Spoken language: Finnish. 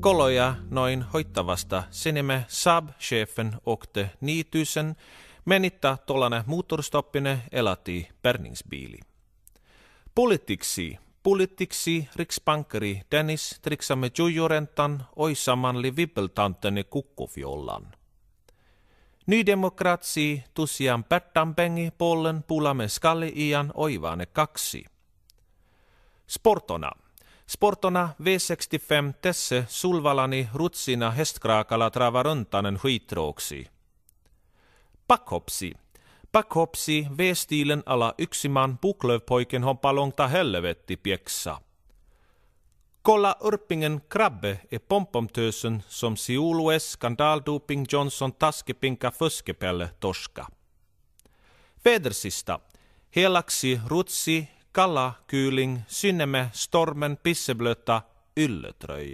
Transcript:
Koloja noin hoittavasta sinime Saab-chefen åkte 9000 menitta tollane motorstoppine elati bärgningsbili. Politiksi riksbankeri Dennis triksamme jujurentan oisamanli vippeltantene kukkofjollan. Nydemokratsi tusian Bertampengi pollen pulamme skalli ian oivane 2. Sportona V65 tässä sulvalani rutsina hästkraakalla travaröntanen skitrooksi. Backhopsi V-stilen alla yksiman Buklövpoiken hoppalongta helvetti pieksa. Kolla Urpingen krabbe e pompomtösen som siulues skandaldoping Johnson taskepinka fuskepelle torska. Vädersista helaksi rutsi kalla kyyling synnemme stormen pisseblöta ylletröja.